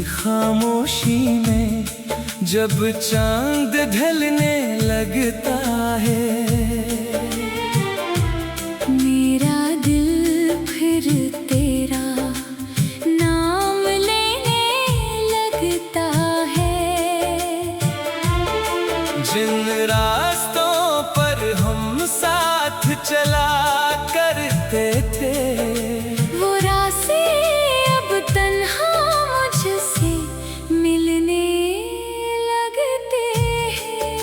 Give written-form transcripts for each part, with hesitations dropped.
खामोशी में जब चांद ढलने लगता है, मेरा दिल फिर तेरा नाम लेने लगता है। जिन रास्तों पर हम साथ चला करते थे, वो रास्ते अब तन्हा मुझसे मिलने लगते हैं।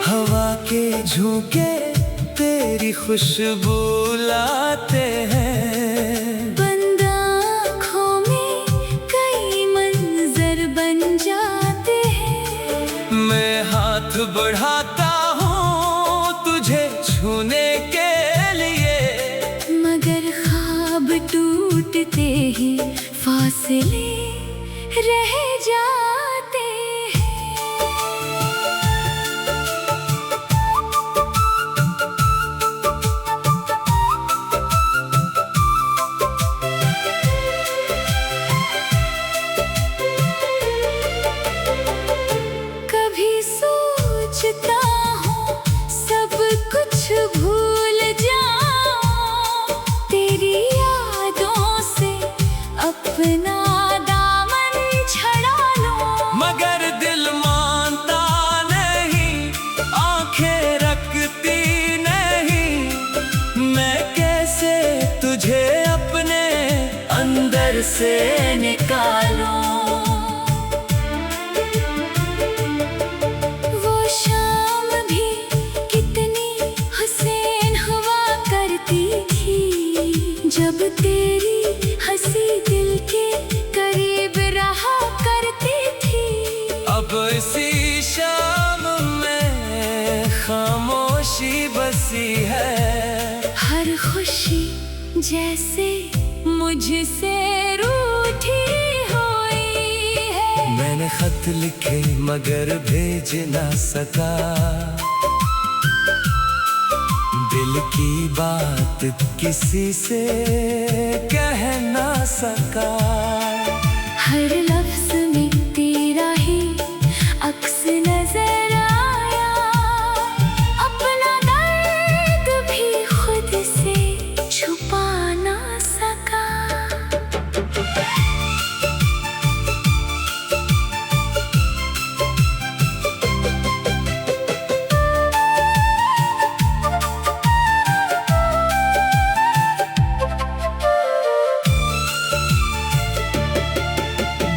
हवा के झोंके तेरी खुशबू लाते हैं, बंद आँखों में कई मंजर बन जाते हैं। मैं हाथ बढ़ाता हूँ तुझे छूने के लिए, मगर ख्वाब टूटते ही फासले रह जाते हैं। कभी सोचता हूँ सब कुछ भूल जाऊं, तेरी यादों से अपना दामन छड़ा लूं। मगर दिल मानता नहीं, आंखें रखती नहीं, मैं कैसे तुझे अपने अंदर से निकालूं। वो शाम भी कितनी हुसैन हुआ करती थी, जब तेरी हंसी दिल के करीब रहा करती थी। अब इसी शाम में खामोशी बसी है, हर खुशी जैसे मुझसे रूठी हुई है। मैंने खत लिखे मगर भेज ना सका, दिल की बात किसी से कह ना सका। हर लफ्ज में तेरा ही अक्स नजर आया, अपना दर्द भी खुद से छुपा ना सका।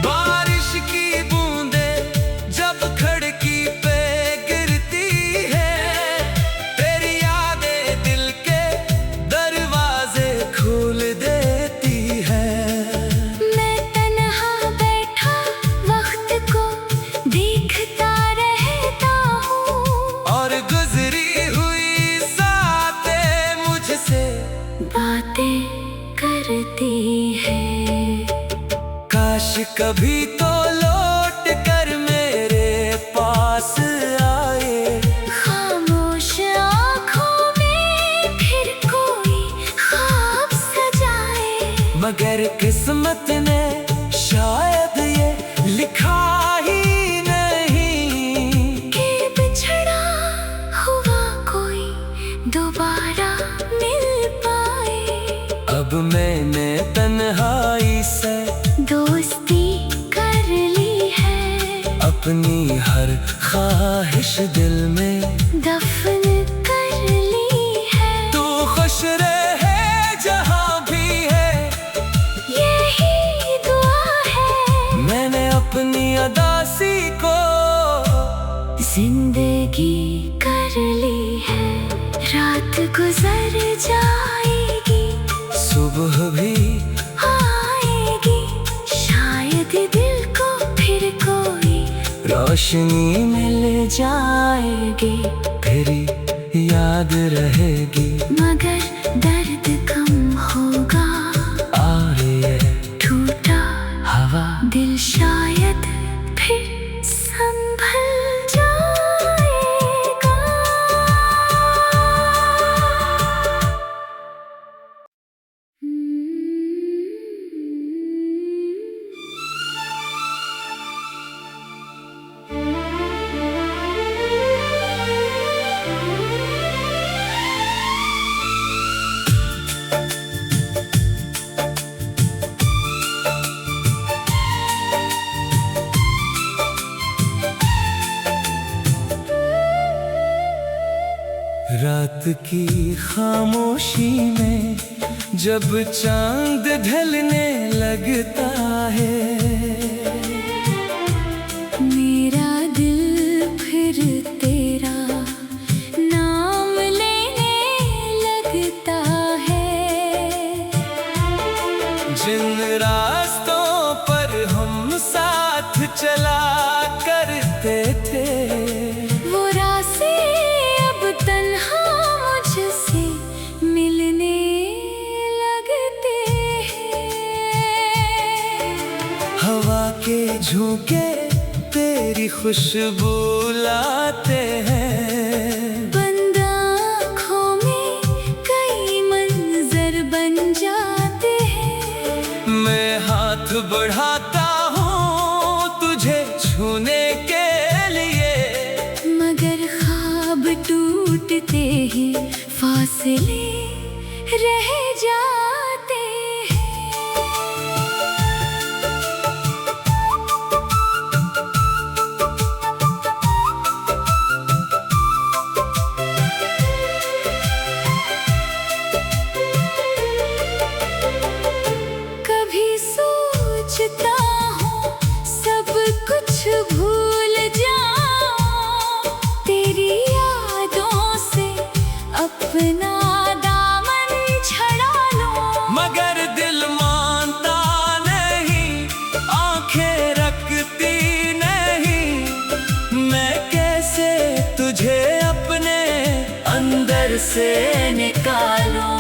बारिश की बूंदें जब खिड़की पे गिरती है, तेरी यादें दिल के दरवाजे खोल देती है। मैं तन्हा बैठा वक्त को देखता रहता हूँ, और गुजरी हुई सातें मुझसे बातें करती है। काश कभी तो लौट कर मेरे पास आए, खामोश आँखों में फिर कोई ख्वाब सजाए। मगर किस्मत ने शायद ये लिखा ही नहीं, कि बिछड़ा हुआ कोई दोबारा मिल पाए। अब मैंने तन्हाई से दोस्ती कर ली है, अपनी हर ख्वाहिश दिल में दफन कर ली है। तू खुश रहे जहाँ भी है, यही दुआ है। मैंने अपनी अदासी को जिंदगी कर ली है, रात गुजर जाएगी, सुबह भी आएगी, शायद दिल को फिर कोई रोशनी मिल जाएगी, फिर याद रहेगी। मगर दर्द कम होगा, आ रही है टूटा हवा, दिल शायद फिर संभल जाएगा। की खामोशी में जब चांद ढलने लगता है, मेरा दिल फिर तेरा नाम लेने लगता है। जिन रास्तों पर हम साथ चला करते थे, वो रास्ते अब तन्हा मुझसे मिलने लगते हैं। हवा के झोंके तेरी खुशबू लाते हैं। बंद आँखों में कई मंजर बन जाते हैं। मैं हाथ बढ़ाता हूँ तुझे छूने के लिए, मगर ख्वाब टूटते ही फासले रह जाते हैं। कभी सोचता हूँ सब कुछ भूल जाऊं, तेरी यादों से अपना दामन छड़ा लूं। मगर दिल मानता नहीं, आंखें रखती नहीं। मैं कैसे तुझे अपने अंदर से निकालूं।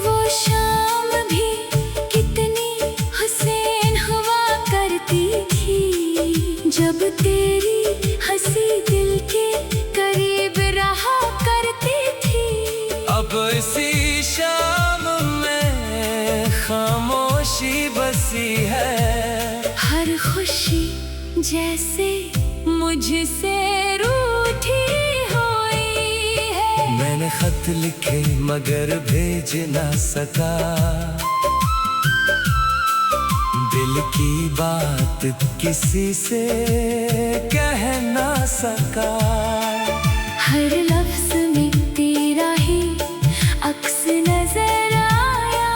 वो शाम भी कितनी हसीन हुआ करती थी, जब तेरी हंसी दिल के करीब रहा करती थी। अब इसी शाम में खामोशी बसी है। हर खुशी जैसे मुझसे रूठी हुई है। मैंने खत लिखे मगर भेज ना सका, दिल की बात किसी से कह ना सका। हर लफ्ज में तेरा ही अक्स नजर आया,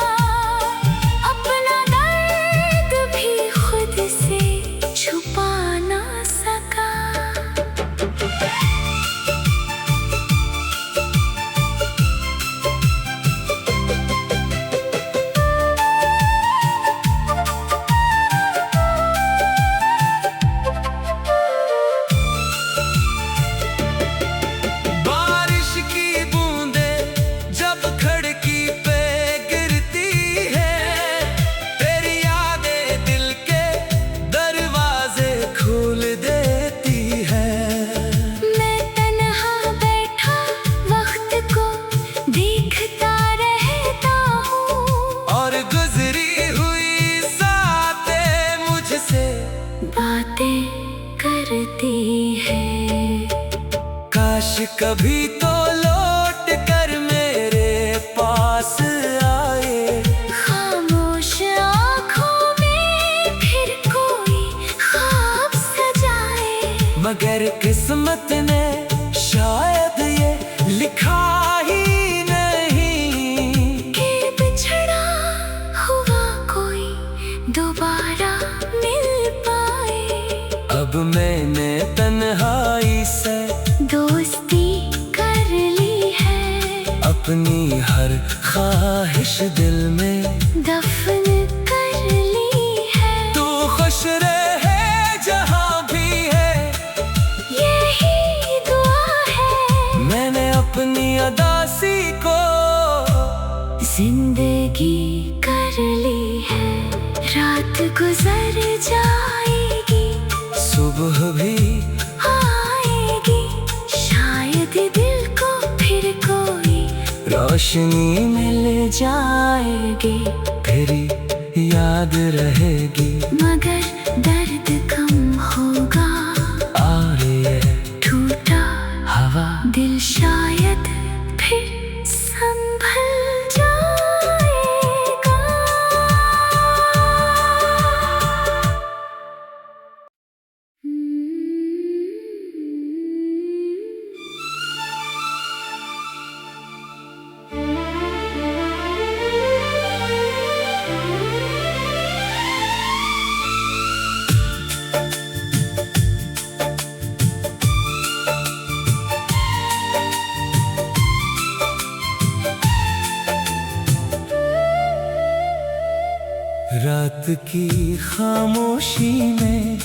अपना दर्द भी खुद से छुपा ना सका। बारिश की बूंदें जब खिड़की पे गिरती है, तेरी यादें दिल के दरवाजे खोल देती है। मैं तन्हा बैठा वक्त को देखता रहता हूँ, और गुजरी हुई सातें मुझसे बातें करती है। काश कभी तो लौट कर मेरे पास आए। खामोश आँखों में फिर कोई ख्वाब सजाए, मगर किस्मत ने शायद ये लिखा ही नहीं कि बिछड़ा हुआ कोई दोबारा मिल पाए। अब मैंने तन्हाई से दोस्ती कर ली है, अपनी हर ख्वाहिश दिल में दफन कर ली है। तू खुश रहे जहाँ भी है, यही दुआ है। मैंने अपनी अदासी को जिंदगी कर ली है। रात गुजर जाएगी, सुबह भी आएगी, शायद दिल को फिर कोई रोशनी मिल जाएगी, फिर याद रहेगी। मगर दर्द कम होगा, आ रही है टूटा हवा, दिल शायद फिर संभल जाएगा। रात की खामोशी में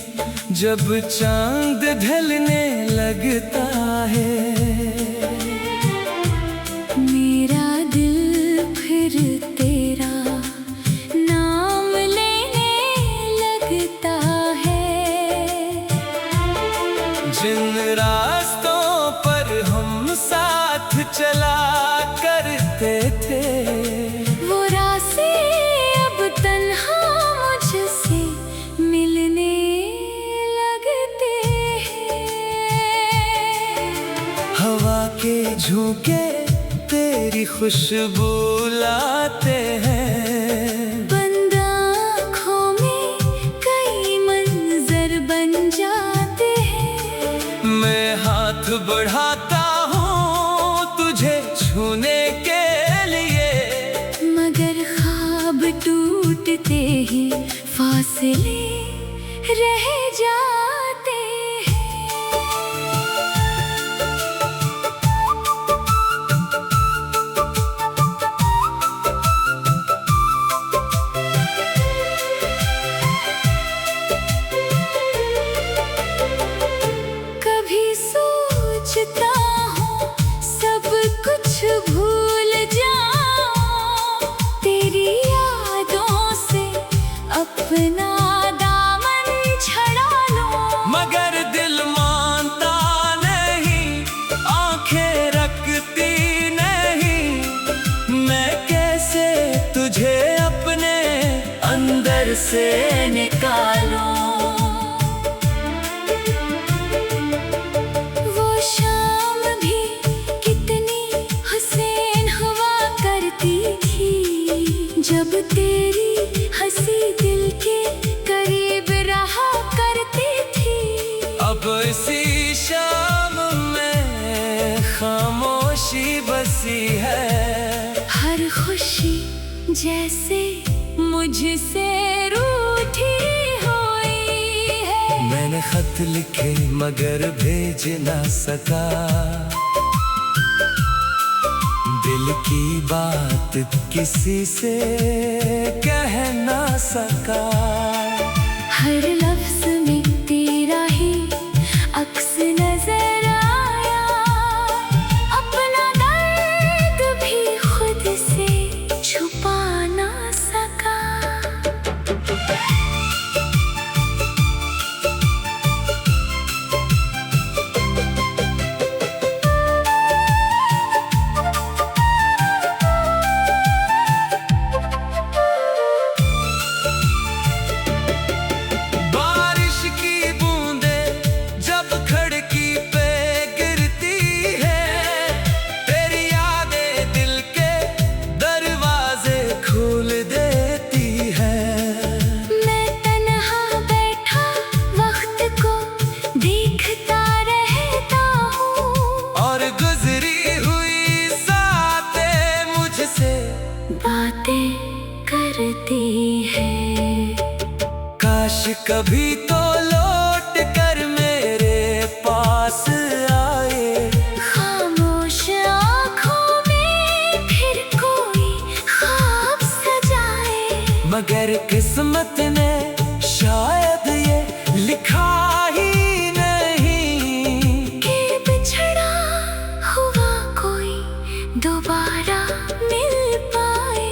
जब चांद ढलने लगता है, मेरा दिल फिर तेरा नाम लेने लगता है। जिन रास्तों पर हम साथ चला करते थे, वो रास्ते अब तन्हा मुझसे मिलने लगते हैं। हवा के झोंके तेरी खुशबू लाते हैं। बंद आँखों में कई मंजर बन जाते हैं। मैं हाथ बढ़ाता हूँ तुझे छूने के लिए, मगर ख्वाब टूटते ही फासले रह जाते हैं। कभी सोचता हूँ सब कुछ भूल जाऊं, तेरी यादों से अपना दामन छड़ा लूं। मगर दिल मानता नहीं, आंखें रखती नहीं। मैं कैसे तुझे अपने अंदर से निकालूं। वो शाम भी कितनी हसीन हुआ करती थी, जब तेरी हंसी दिल के करीब रहा करती थी। अब इसी शाम में खामोशी बसी है। हर खुशी जैसे मुझसे रूठी हुई है। मैंने खत लिखे मगर भेज ना सका, दिल की बात किसी से कह ना सका। हर लफ्ज में तेरा ही अक्स नजर आया, अपना दर्द भी खुद से छुपा ना सका। बारिश की बूंदें जब खिड़की पे गिरती है, तेरी यादें दिल के दरवाजे खोल देती है। मैं तन्हा बैठा वक्त को देखता रहता हूँ, और गुजरी हुई सातें मुझसे बातें करती है। काश कभी तो लौट कर मेरे पास आए। खामोश आँखों में फिर कोई ख्वाब सजाए, मगर किस्मत ने शायद ये लिखा ही नहीं कि बिछड़ा हुआ कोई दोबारा मिल पाए।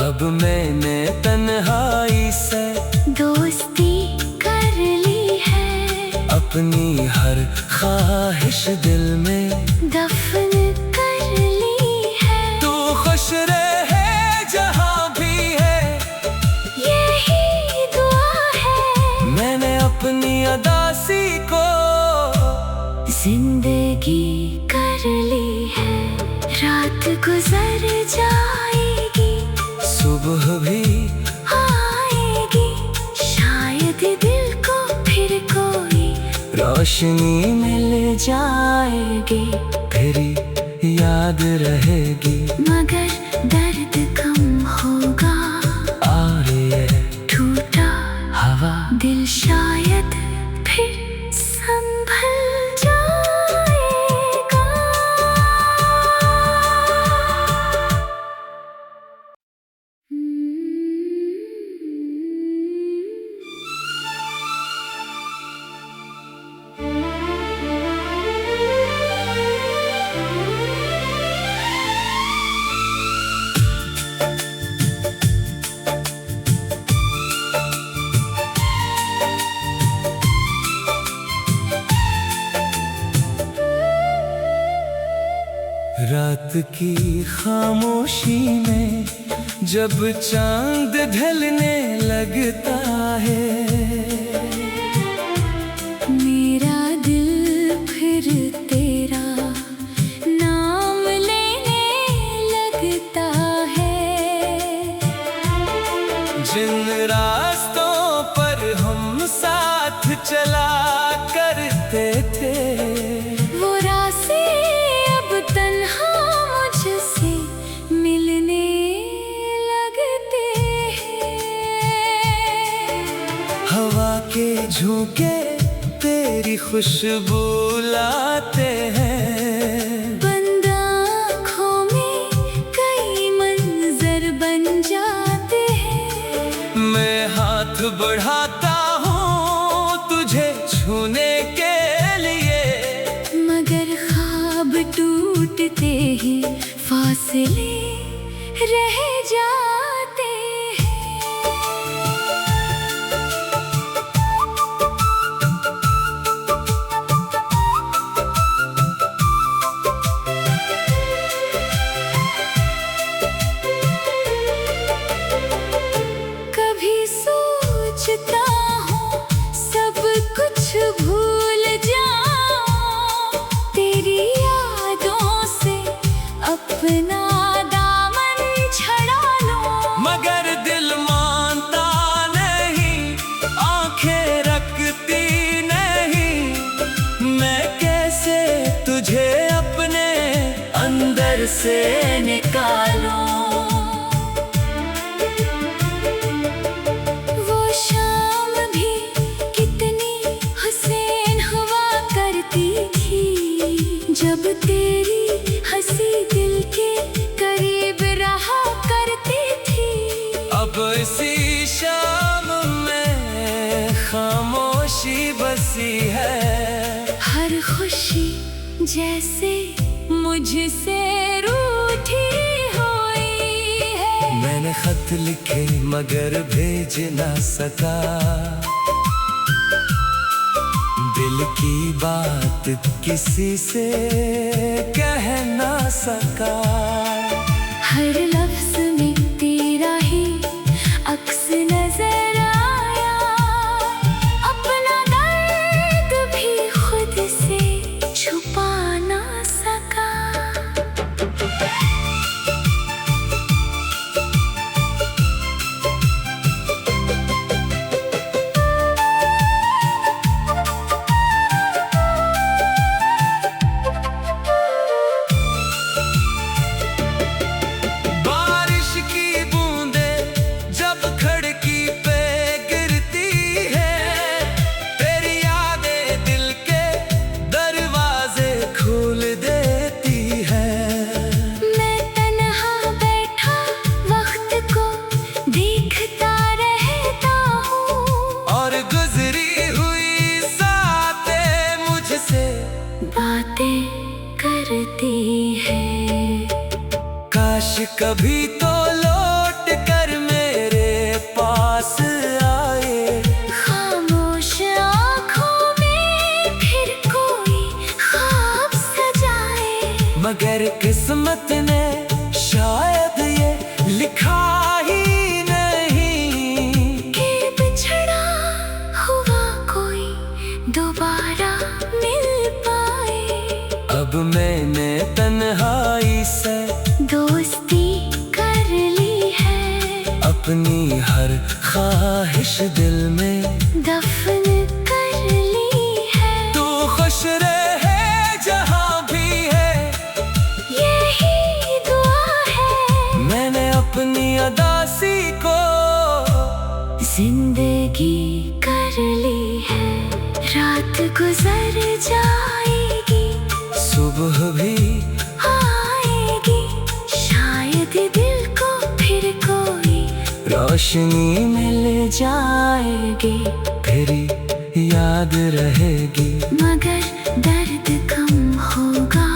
अब मैंने तन्हाई से दोस्ती कर ली है, अपनी हर ख्वाहिश दिल में दफन कर ली है। तू खुश रहे जहाँ भी है, यही दुआ है। मैंने अपनी अदासी को जिंदगी कर ली है। रात गुजर जाएगी, सुबह भी आएगी, शायद दिल को फिर कोई रोशनी मिल जाएगी, फिर याद रहेगी। मगर दर्द कम होगा, और ये टूटा हवा दिल शायद फिर संभल जाएगा। रात की खामोशी में जब चांद ढलने लगता है, मेरा दिल फिर तेरा नाम लेने लगता है। जिन रास्तों पर हम साथ चला करते थे, वो रास्ते अब तन्हा मुझसे मिलने लगते हैं। हवा के झोंके तेरी खुशबू लाते हैं, बंद आँखों में कई मंजर बन जाते हैं। मैं हाथ बढ़ाता हूँ तुझे छूने के लिए, मगर ख्वाब टूटते ही फासले रह जाते हैं। कभी सोचता हूँ सब कुछ भूल जाऊं, तेरी यादों से अपना दामन छड़ा लूं। मगर दिल मानता नहीं, आंखें रखती नहीं। मैं कैसे तुझे अपने अंदर से निकालूं? वो शाम भी कितनी हसीन हुआ करती थी, जब तेरी हंसी दिल के करीब रहा करती थी। अब इसी शाम में खामोशी बसी है, हर खुशी जैसे मुझसे रूठी हुई है। मैंने खत लिखे मगर भेज ना सका, दिल की बात किसी से कह ना सका। हर लफ्ज में तेरा ही अक्स नजर आया, अपना दर्द भी खुद से छुपा ना सका। बारिश की बूंदें जब खिड़की पे गिरती है, तेरी यादें दिल के दरवाजे खोल देती है। मैं तन्हा बैठा वक्त को देखता रहता हूँ, और गुजरी हुई सातें मुझसे बातें करती है। काश कभी तो लौट कर मेरे पास आए, खामोश आँखों में फिर कोई ख्वाब सजाए। मगर किस्मत ने शायद ये लिखा ही नहीं कि बिछड़ा हुआ कोई दोबारा मिल पाए। अब मैंने तन्हाई से दोस्ती कर ली है, अपनी हर ख्वाहिश दिल में दफन कर ली है। तू खुश रहे जहाँ भी है, यही दुआ है। मैंने अपनी अदासी को जिंदगी कर ली है, रात गुजर जाएगी, सुबह भी आएगी। शायद दिल को फिर कोई रोशनी मिल जाएगी, फिर याद रहेगी। मगर दर्द कम होगा,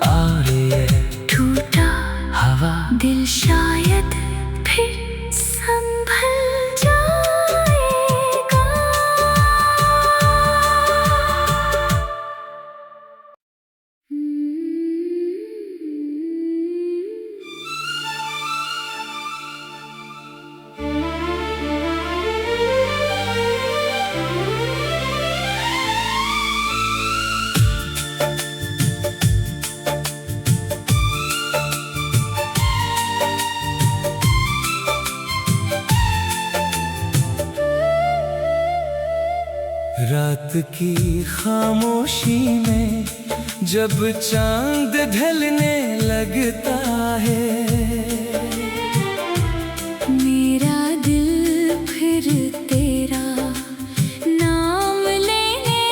और ये टूटा हवा दिल शायद फिर संभल जाएगा। रात की खामोशी में जब चांद ढलने लगता है, मेरा दिल फिर तेरा नाम लेने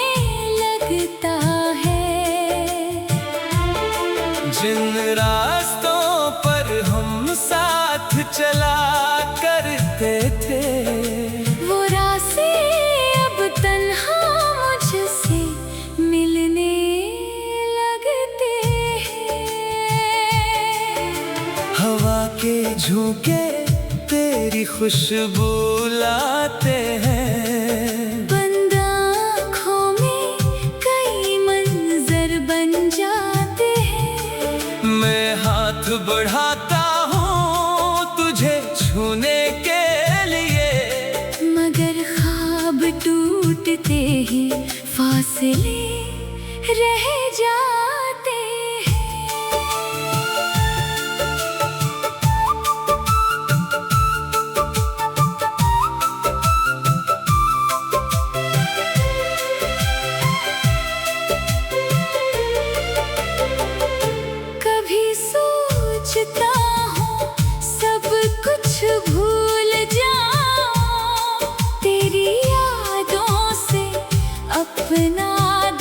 लगता है। जिन रास्तों पर हम साथ चला करते थे, वो रास्ते अब तन्हा मुझसे मिलने लगते हैं। हवा के झोंके तेरी खुशबू लाते हैं। बंद आँखों में कई मंजर बन जाते हैं। मैं हाथ बढ़ाता हूँ तुझे छूने के लिए, मगर ख्वाब टूटते ही फासले रह जाते हैं। कभी सोचता हूँ सब कुछ भूल जाऊं, तेरी यादों से अपना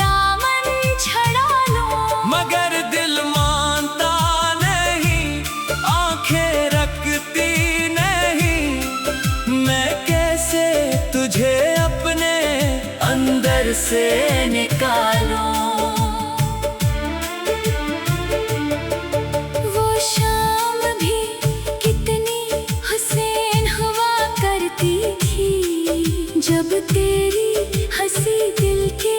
दामन छड़ा लूं। मगर दिल मानता नहीं, आंखें रखती नहीं। मैं कैसे तुझे अपने अंदर से निकालूं। वो शाम भी कितनी हसीन हुआ करती थी, जब तेरी हंसी दिल के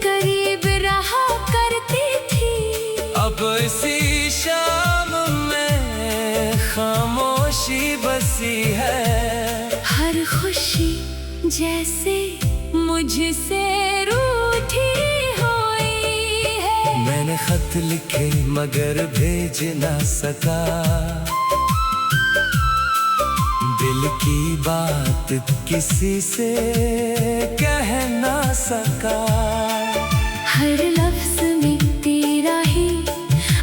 करीब रहा करती थी। अब इसी शाम में खामोशी बसी है। हर खुशी जैसे मुझसे रूठी हुई है। मैंने खत लिखे मगर भेज ना सका, दिल की बात किसी से कह ना सका। हर लफ्ज में तेरा ही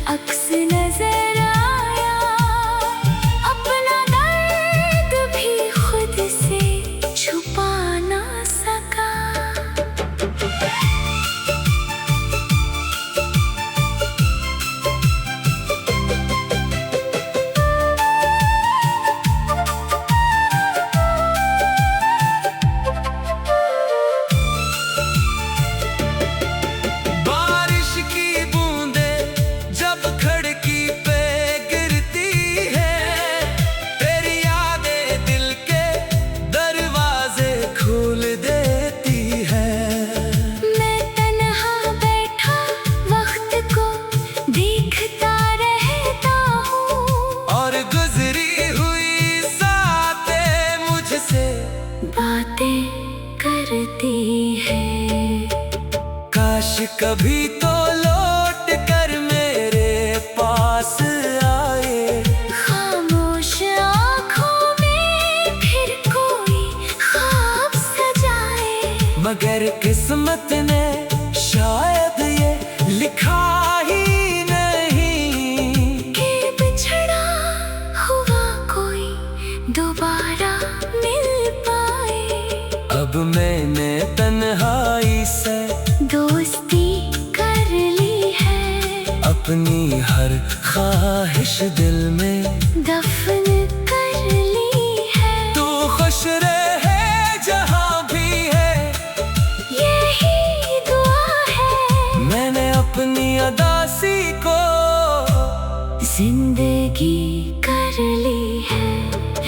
अक्स नजर आया, अपना दर्द भी खुद से छुपा ना सका। बारिश की बूंदें जब खिड़की पे गिरती है, तेरी यादें दिल के दरवाजे खोल देती है। मैं तन्हा बैठा वक्त को देखता रहता हूँ, और गुजरी हुई सातें मुझसे बातें करती है। काश कभी तो लौट कर मेरे पास आए। खामोश आँखों में फिर कोई ख्वाब सजाए, मगर किस्मत ने शायद ये लिखा ही नहीं कि बिछड़ा हुआ कोई दोबारा मिल पाए। अब मैंने तन्हाई से दोस्ती कर ली है, अपनी हर ख्वाहिश दिल में दफन कर ली है। तू खुश रहे जहाँ भी है, यही दुआ है। मैंने अपनी अदासी को जिंदगी कर ली है।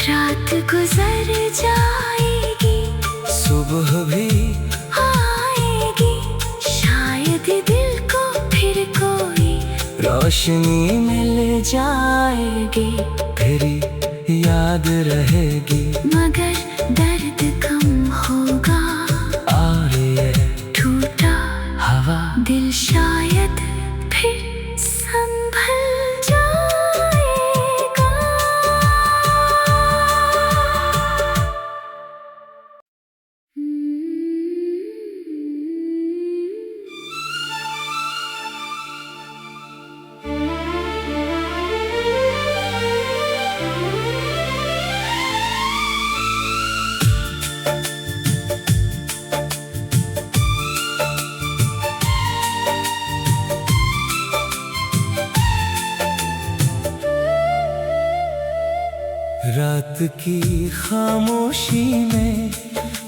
रात गुजर जाएगी, सुबह भी आएगी, शायद दिल को फिर कोई रोशनी मिल जाएगी। फिर याद रहेगी। मगर दर्द कम होगा, आ रही है टूटा हवा, दिल शायद फिर संभल जाएगा। की खामोशी में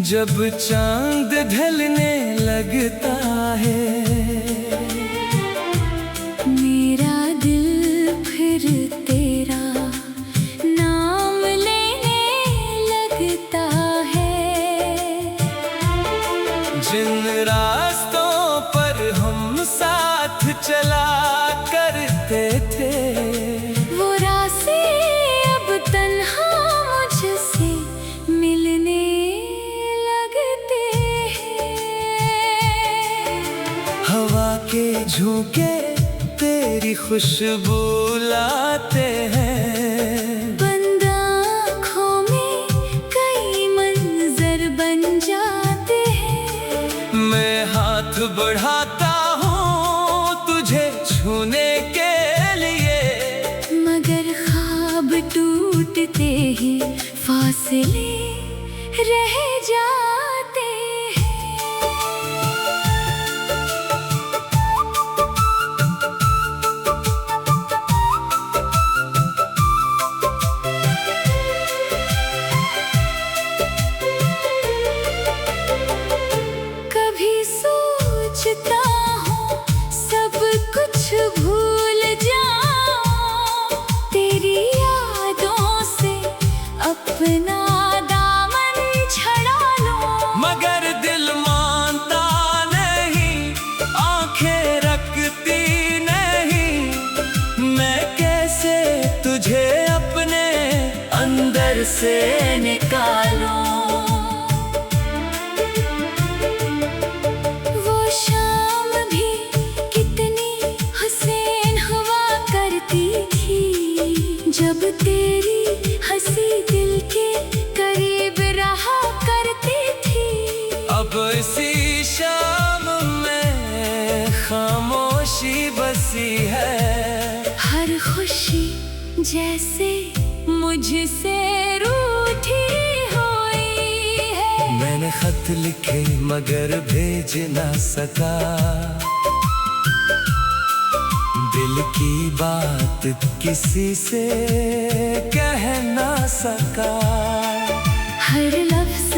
जब चांद ढलने लगता है, मेरा दिल फिर तेरा नाम लेने लगता है। जिन रास्तों पर हम साथ चला करते थे, वो रास्ते अब तन्हा मुझसे मिलने लगते हैं। हवा के झोंके तेरी खुशबू लाते हैं, बंद आँखों में कई मंजर बन जाते हैं। मैं हाथ बढ़ाता हूँ तुझे छूने के लिए, मगर ख्वाब टूटते ही फासले रह जाते हैं। कभी सोचता हूँ सब कुछ भूल जाऊं, तेरी यादों से अपना दामन छड़ा लूं। मगर दिल मानता नहीं, आंखें रखती नहीं। मैं कैसे तुझे अपने अंदर से निकालूं? वो शाम भी कितनी हसीन हुआ करती थी, जब तेरी हंसी दिल के करीब रहा करती थी। अब इसी शाम में खामोशी बसी है, हर खुशी जैसे मुझसे रूठी हुई है। मैंने खत लिखे मगर भेज ना सका, दिल की बात किसी से कह ना सका। हर लफ्ज